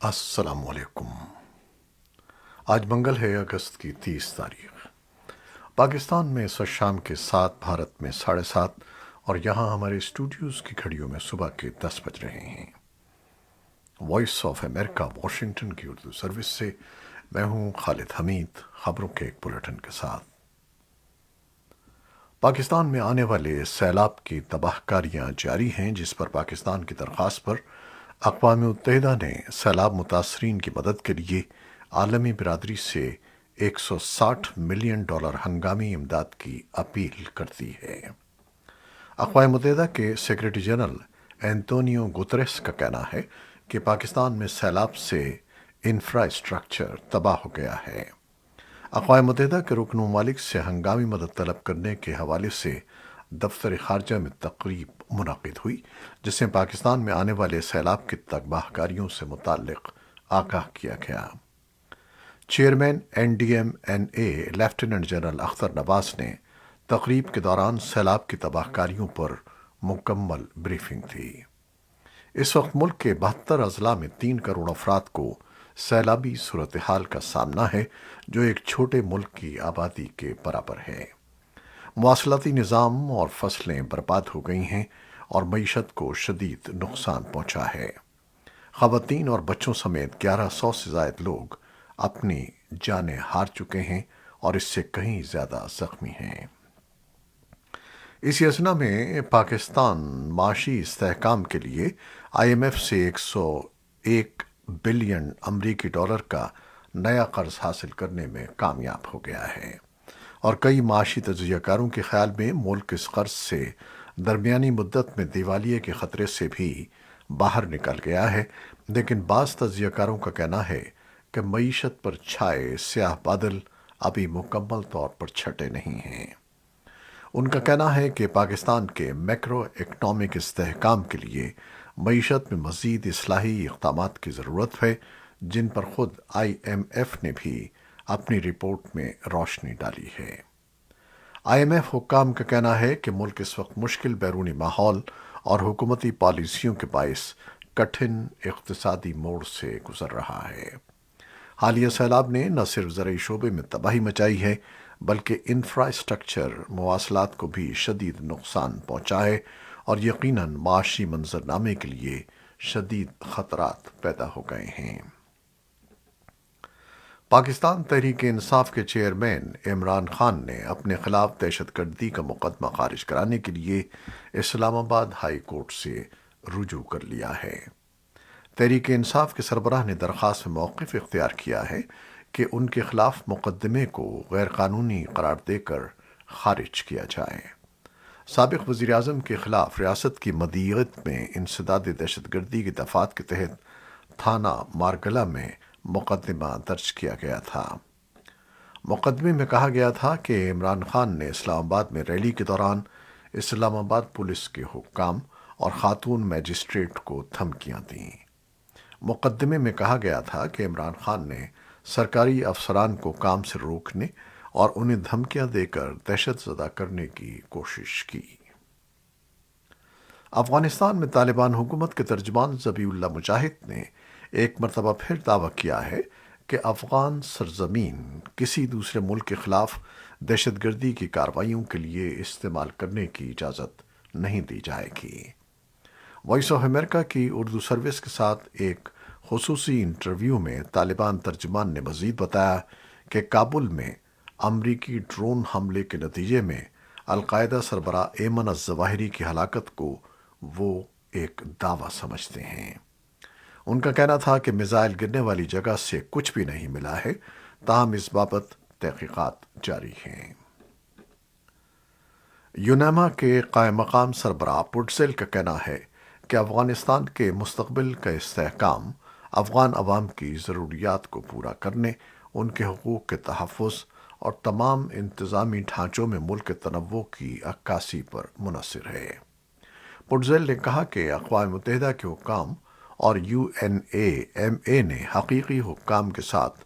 السلام علیکم۔ آج منگل ہے، اگست کی 30 تاریخ۔ پاکستان میں اس وقت شام کے 7، بھارت میں 7:30، اور یہاں ہمارے اسٹوڈیوز کی گھڑیوں میں صبح کے 10 بج رہے ہیں۔ وائس آف امریکہ واشنگٹن کی اردو سروس سے میں ہوں خالد حمید، خبروں کے ایک بلیٹن کے ساتھ۔ پاکستان میں آنے والے سیلاب کی تباہ کاریاں جاری ہیں، جس پر پاکستان کی درخواست پر اقوام متحدہ نے سیلاب متاثرین کی مدد کے لیے عالمی برادری سے $160 ملین ہنگامی امداد کی اپیل کر دی ہے۔ اقوام متحدہ کے سیکریٹری جنرل اینتونیو گوتریس کا کہنا ہے کہ پاکستان میں سیلاب سے انفراسٹرکچر تباہ ہو گیا ہے۔ اقوام متحدہ کے رکن ممالک سے ہنگامی مدد طلب کرنے کے حوالے سے دفتر خارجہ میں تقریب منعقد ہوئی، جس میں پاکستان میں آنے والے سیلاب کی تباہ کاریوں سے متعلق آگاہ کیا گیا۔ Chairman NDMNA lieutenant general Akhtar Nawaz نے تقریب کے دوران سیلاب کی تباہ کاریوں پر مکمل بریفنگ دی۔ اس وقت ملک کے 72 اضلاع میں 3 کروڑ افراد کو سیلابی صورتحال کا سامنا ہے، جو ایک چھوٹے ملک کی آبادی کے برابر ہے۔ مواصلاتی نظام اور فصلیں برباد ہو گئی ہیں اور معیشت کو شدید نقصان پہنچا ہے۔ خواتین اور بچوں سمیت 1100 سے زائد لوگ اپنی جانیں ہار چکے ہیں اور اس سے کہیں زیادہ زخمی ہیں۔ اسی اثنا میں پاکستان معاشی استحکام کے لیے IMF سے $101 بلین امریکی کا نیا قرض حاصل کرنے میں کامیاب ہو گیا ہے، اور کئی معاشی تجزیہ کاروں کے خیال میں ملک اس قرض سے درمیانی مدت میں دیوالیے کے خطرے سے بھی باہر نکل گیا ہے، لیکن بعض تجزیہ کاروں کا کہنا ہے کہ معیشت پر چھائے سیاہ بادل ابھی مکمل طور پر چھٹے نہیں ہیں۔ ان کا کہنا ہے کہ پاکستان کے میکرو اکنامک استحکام کے لیے معیشت میں مزید اصلاحی اقدامات کی ضرورت ہے، جن پر خود IMF نے بھی اپنی رپورٹ میں روشنی ڈالی ہے۔ IMF حکام کا کہنا ہے کہ ملک اس وقت مشکل بیرونی ماحول اور حکومتی پالیسیوں کے باعث کٹھن اقتصادی موڑ سے گزر رہا ہے۔ حالیہ سیلاب نے نہ صرف زرعی شعبے میں تباہی مچائی ہے، بلکہ انفراسٹرکچر مواصلات کو بھی شدید نقصان پہنچا ہے اور یقیناً معاشی منظرنامے کے لیے شدید خطرات پیدا ہو گئے ہیں۔ پاکستان تحریک انصاف کے چیئرمین عمران خان نے اپنے خلاف دہشت گردی کا مقدمہ خارج کرانے کے لیے اسلام آباد ہائی کورٹ سے رجوع کر لیا ہے۔ تحریک انصاف کے سربراہ نے درخواست میں موقف اختیار کیا ہے کہ ان کے خلاف مقدمے کو غیر قانونی قرار دے کر خارج کیا جائے۔ سابق وزیر اعظم کے خلاف ریاست کی مدیریت میں انسداد دہشت گردی کی دفعات کے تحت تھانہ مارگلہ میں مقدمہ درج کیا گیا تھا۔ مقدمے میں کہا گیا تھا کہ عمران خان نے اسلام آباد میں ریلی کے دوران اسلام آباد پولیس کے حکام اور خاتون میجسٹریٹ کو دھمکیاں دیں۔ مقدمے میں کہا گیا تھا کہ عمران خان نے سرکاری افسران کو کام سے روکنے اور انہیں دھمکیاں دے کر دہشت زدہ کرنے کی کوشش کی۔ افغانستان میں طالبان حکومت کے ترجمان ذبیح اللہ مجاہد نے ایک مرتبہ پھر دعویٰ کیا ہے کہ افغان سرزمین کسی دوسرے ملک کے خلاف دہشت گردی کی کارروائیوں کے لیے استعمال کرنے کی اجازت نہیں دی جائے گی۔ وائس آف امریکہ کی اردو سروس کے ساتھ ایک خصوصی انٹرویو میں طالبان ترجمان نے مزید بتایا کہ کابل میں امریکی ڈرون حملے کے نتیجے میں القاعدہ سربراہ ایمن الظواہری کی ہلاکت کو وہ ایک دعویٰ سمجھتے ہیں۔ ان کا کہنا تھا کہ میزائل گرنے والی جگہ سے کچھ بھی نہیں ملا ہے، تاہم اس بابت تحقیقات جاری ہیں۔ یونیما کے قائم مقام سربراہ پٹزیل کا کہنا ہے کہ افغانستان کے مستقبل کا استحکام افغان عوام کی ضروریات کو پورا کرنے، ان کے حقوق کے تحفظ اور تمام انتظامی ڈھانچوں میں ملک کے تنوع کی عکاسی پر منحصر ہے۔ پٹزیل نے کہا کہ اقوام متحدہ کے حکام اور UNAMA نے حقیقی حکام کے ساتھ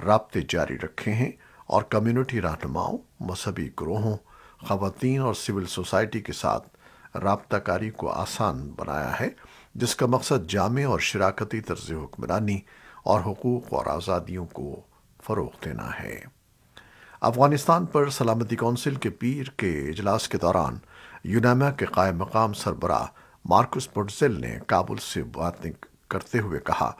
رابطے جاری رکھے ہیں اور کمیونٹی رہنماؤں، مذہبی گروہوں، خواتین اور سول سوسائٹی کے ساتھ رابطہ کاری کو آسان بنایا ہے جس کا مقصد جامع اور شراکتی طرز حکمرانی اور حقوق اور آزادیوں کو فروغ دینا ہے۔ افغانستان پر سلامتی کونسل کے پیر کے اجلاس کے دوران یوناما کے قائم مقام سربراہ مارکس پٹزل نے کابل سے باتیں کرتے ہوئے کہا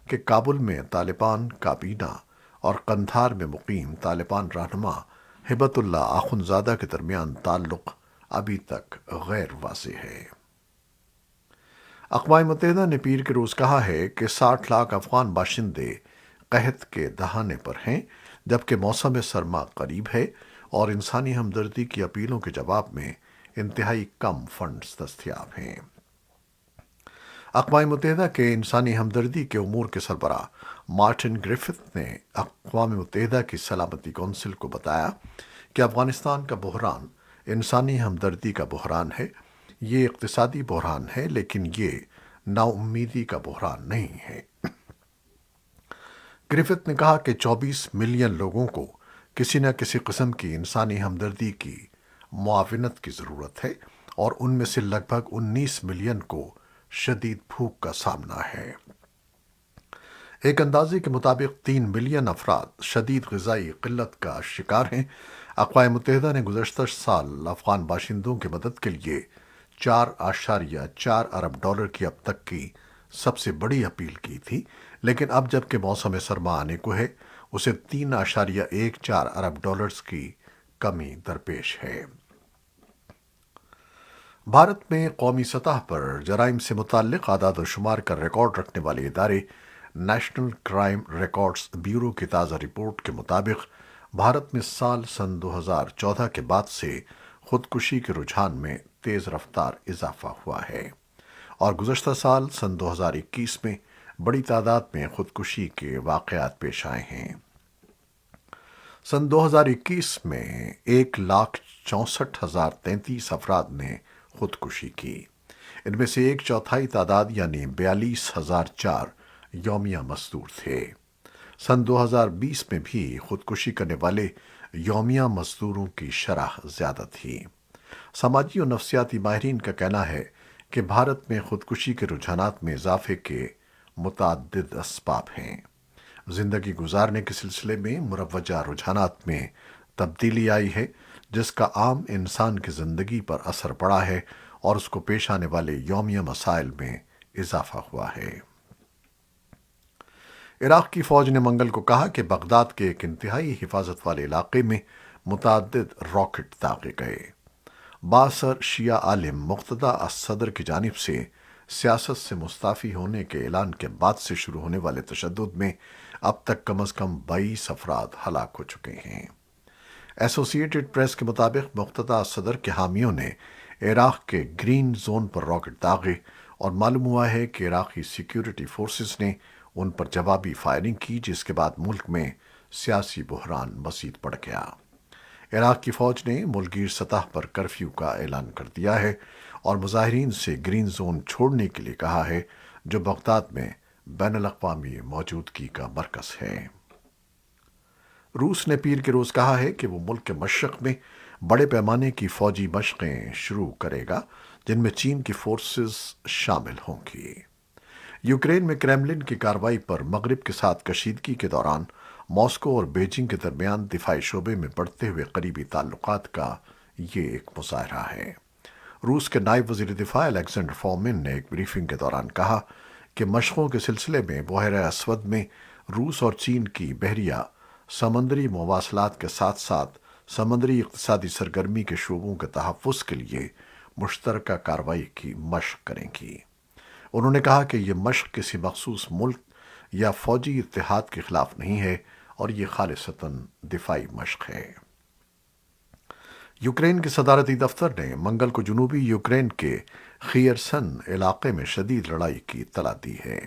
کہ کابل میں طالبان کابینہ اور قندھار میں مقیم طالبان رہنما ہبت اللہ آخنزادہ کے درمیان تعلق ابھی تک غیر واضح ہے۔ اقوام متحدہ نے پیر کے روز کہا ہے کہ 60 لاکھ افغان باشندے قحط کے دہانے پر ہیں، جبکہ موسم سرما قریب ہے اور انسانی ہمدردی کی اپیلوں کے جواب میں انتہائی کم فنڈز دستیاب ہیں۔ اقوام متحدہ کے انسانی ہمدردی کے امور کے سربراہ مارٹن گرفتھ نے اقوام متحدہ کی سلامتی کونسل کو بتایا کہ افغانستان کا بحران انسانی ہمدردی کا بحران ہے، یہ اقتصادی بحران ہے، لیکن یہ نا امیدی کا بحران نہیں ہے۔ گرفت نے کہا کہ 24 ملین لوگوں کو کسی نہ کسی قسم کی انسانی ہمدردی کی معاونت کی ضرورت ہے اور ان میں سے لگ بھگ 19 ملین کو شدید بھوک کا سامنا ہے۔ ایک اندازے کے مطابق 3 ملین افراد شدید غذائی قلت کا شکار ہیں۔ اقوام متحدہ نے گزشتہ سال افغان باشندوں کی مدد کے لیے 4.4 ارب ڈالر کی اب تک کی سب سے بڑی اپیل کی تھی، لیکن اب جب کہ موسم سرما آنے کو ہے، اسے 3.14 ارب ڈالرز کی کمی درپیش ہے۔ بھارت میں قومی سطح پر جرائم سے متعلق اعداد و شمار کا ریکارڈ رکھنے والے ادارے نیشنل کرائم ریکارڈز بیورو کی تازہ رپورٹ کے مطابق بھارت میں سن 2014 کے بعد سے خودکشی کے رجحان میں تیز رفتار اضافہ ہوا ہے اور گزشتہ سن 2021 میں بڑی تعداد میں خودکشی کے واقعات پیش آئے ہیں۔ سن 2021 میں 1,64,033 افراد نے خودکشی کی۔ ان میں سے ایک چوتھائی تعداد یعنی 42,004 یومیہ مزدور تھے۔ سن 2020 میں بھی خودکشی کرنے والے یومیہ مزدوروں کی شرح زیادہ تھی۔ سماجی اور نفسیاتی ماہرین کا کہنا ہے کہ بھارت میں خودکشی کے رجحانات میں اضافے کے متعدد اسباب ہیں۔ زندگی گزارنے کے سلسلے میں مروجہ رجحانات میں تبدیلی آئی ہے، جس کا عام انسان کی زندگی پر اثر پڑا ہے اور اس کو پیش آنے والے یومیہ مسائل میں اضافہ ہوا ہے۔ عراق کی فوج نے منگل کو کہا کہ بغداد کے ایک انتہائی حفاظت والے علاقے میں متعدد راکٹ داغے گئے۔ بااثر شیعہ عالم مقتدی الصدر کی جانب سے سیاست سے مستعفی ہونے کے اعلان کے بعد سے شروع ہونے والے تشدد میں اب تک کم از کم 22 افراد ہلاک ہو چکے ہیں۔ ایسوسی ایٹڈ پریس کے مطابق مقتدی الصدر کے حامیوں نے عراق کے گرین زون پر راکٹ داغے اور معلوم ہوا ہے کہ عراقی سیکیورٹی فورسز نے ان پر جوابی فائرنگ کی، جس کے بعد ملک میں سیاسی بحران مزید بڑھ گیا۔ عراق کی فوج نے ملک گیر سطح پر کرفیو کا اعلان کر دیا ہے اور مظاہرین سے گرین زون چھوڑنے کے لیے کہا ہے، جو بغداد میں بین الاقوامی موجودگی کا مرکز ہے۔ روس نے پیر کے روز کہا ہے کہ وہ ملک کے مشرق میں بڑے پیمانے کی فوجی مشقیں شروع کرے گا، جن میں چین کی فورسز شامل ہوں گی۔ یوکرین میں کرملن کی کارروائی پر مغرب کے ساتھ کشیدگی کے دوران ماسکو اور بیجنگ کے درمیان دفاعی شعبے میں بڑھتے ہوئے قریبی تعلقات کا یہ ایک مظاہرہ ہے۔ روس کے نائب وزیر دفاع الیگزینڈر فورمن نے ایک بریفنگ کے دوران کہا کہ مشقوں کے سلسلے میں بحیرہ اسود میں روس اور چین کی بحریہ سمندری مواصلات کے ساتھ ساتھ سمندری اقتصادی سرگرمی کے شعبوں کے تحفظ کے لیے مشترکہ کارروائی کی مشق کریں گی۔ انہوں نے کہا کہ یہ مشق کسی مخصوص ملک یا فوجی اتحاد کے خلاف نہیں ہے اور یہ خالصتاً دفاعی مشق ہے۔ یوکرین کے صدارتی دفتر نے منگل کو جنوبی یوکرین کے خیرسن علاقے میں شدید لڑائی کی اطلاع دی ہے۔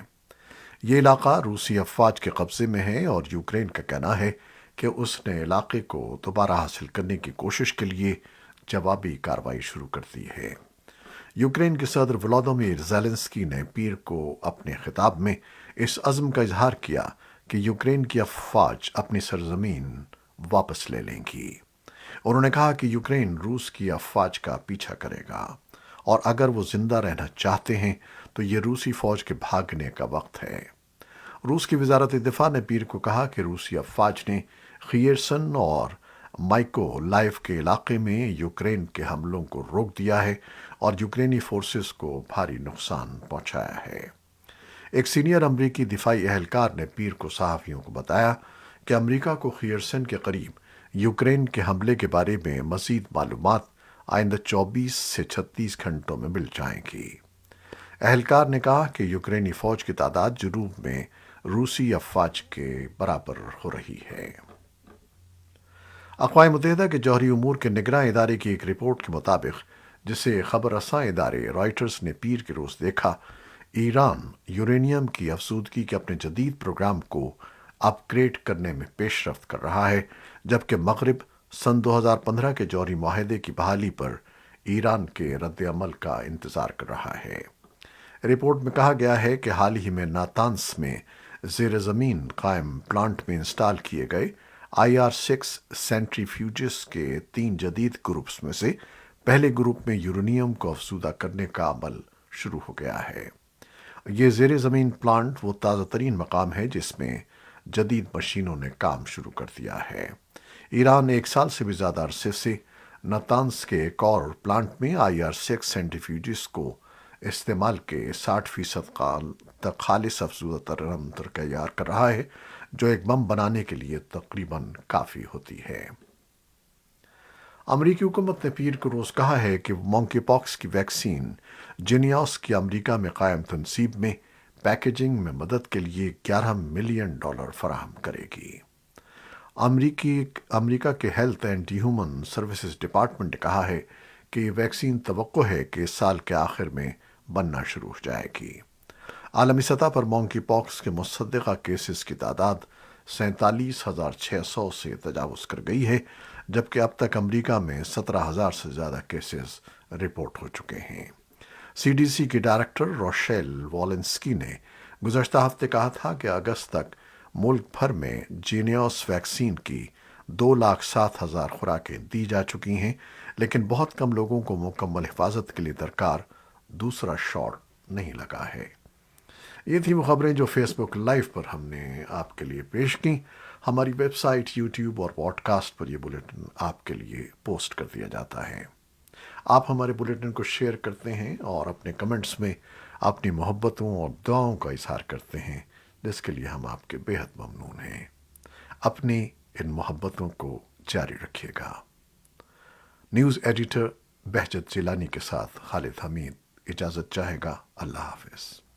یہ علاقہ روسی افواج کے قبضے میں ہے اور یوکرین کا کہنا ہے کہ اس نے علاقے کو دوبارہ حاصل کرنے کی کوشش کے لیے جوابی کارروائی شروع کر دی ہے۔ یوکرین کے صدر ولادیمیر زیلنسکی نے پیر کو اپنے خطاب میں اس عزم کا اظہار کیا کہ یوکرین کی افواج اپنی سرزمین واپس لے لیں گی۔ انہوں نے کہا کہ یوکرین روس کی افواج کا پیچھا کرے گا اور اگر وہ زندہ رہنا چاہتے ہیں تو یہ روسی فوج کے بھاگنے کا وقت ہے۔ روس کی وزارت دفاع نے پیر کو کہا کہ روسی افواج نے خیرسن اور مائکو لائف کے علاقے میں یوکرین کے حملوں کو روک دیا ہے اور یوکرینی فورسز کو بھاری نقصان پہنچایا ہے۔ ایک سینئر امریکی دفاعی اہلکار نے پیر کو صحافیوں کو بتایا کہ امریکہ کو خیرسن کے قریب یوکرین کے حملے کے بارے میں مزید معلومات آئندہ 24 سے 36 گھنٹوں میں مل جائیں گی۔ اہلکار نے کہا کہ یوکرینی فوج کی تعداد جنوب میں روسی افواج کے برابر ہو رہی ہے۔ اقوام متحدہ کے جوہری امور کے نگراں ادارے کی ایک رپورٹ کے مطابق، جسے خبر رساں ادارے رائٹرز نے پیر کے روز دیکھا، ایران یورینیم کی افزودگی کے اپنے جدید پروگرام کو اپ گریڈ کرنے میں پیش رفت کر رہا ہے، جبکہ مغرب سن 2015 کے جوہری معاہدے کی بحالی پر ایران کے رد عمل کا انتظار کر رہا ہے۔ رپورٹ میں کہا گیا ہے کہ حال ہی میں ناتانز میں زیر زمین قائم پلانٹ میں انسٹال کیے گئے IR-6 سینٹریفیوجز کے 3 جدید گروپس میں سے پہلے گروپ میں یورینیم کو افزودہ کرنے کا عمل شروع ہو گیا ہے۔ یہ زیر زمین پلانٹ وہ تازہ ترین مقام ہے جس میں جدید مشینوں نے کام شروع کر دیا ہے۔ ایران 1 سال سے بھی زیادہ عرصے سے نتانز کے ایک اور پلانٹ میں IR-6 سینٹریفیوجز کو استعمال کے 60% تک خالص افزودہ ترنم تیار کر رہا ہے، جو ایک بم بنانے کے لیے تقریباً کافی ہوتی ہے۔ امریکی حکومت نے پیر کو روز کہا ہے کہ وہ مونکی پاکس کی ویکسین جینیوس کی امریکہ میں قائم تنصیب میں پیکیجنگ میں مدد کے لیے $11 ملین فراہم کرے گی۔ امریکہ کے health and human services department نے کہا ہے کہ یہ ویکسین توقع ہے کہ اس سال کے آخر میں بننا شروع ہو جائے گی۔ عالمی سطح پر مونکی پاکس کے مصدقہ کیسز کی تعداد 47,600 سے تجاوز کر گئی ہے، جبکہ اب تک امریکہ میں 17,000 سے زیادہ کیسز رپورٹ ہو چکے ہیں۔ CDC کی ڈائریکٹر روشیل والنسکی نے گزشتہ ہفتے کہا تھا کہ اگست تک ملک بھر میں جینیوس ویکسین کی 2,07,000 خوراکیں دی جا چکی ہیں، لیکن بہت کم لوگوں کو مکمل حفاظت کے لیے درکار دوسرا شاٹ نہیں لگا ہے۔ یہ تھی وہ خبریں جو فیس بک لائیو پر ہم نے آپ کے لیے پیش کی۔ ہماری ویب سائٹ، یوٹیوب اور پوڈ کاسٹ پر یہ بلیٹن آپ کے لیے پوسٹ کر دیا جاتا ہے۔ آپ ہمارے بلیٹن کو شیئر کرتے ہیں اور اپنے کمنٹس میں اپنی محبتوں اور دعاؤں کا اظہار کرتے ہیں، جس کے لیے ہم آپ کے بے حد ممنون ہیں۔ اپنی ان محبتوں کو جاری رکھیے گا۔ نیوز ایڈیٹر بہجت جیلانی کے ساتھ خالد حمید اجازت چاہے گا۔ اللہ حافظ۔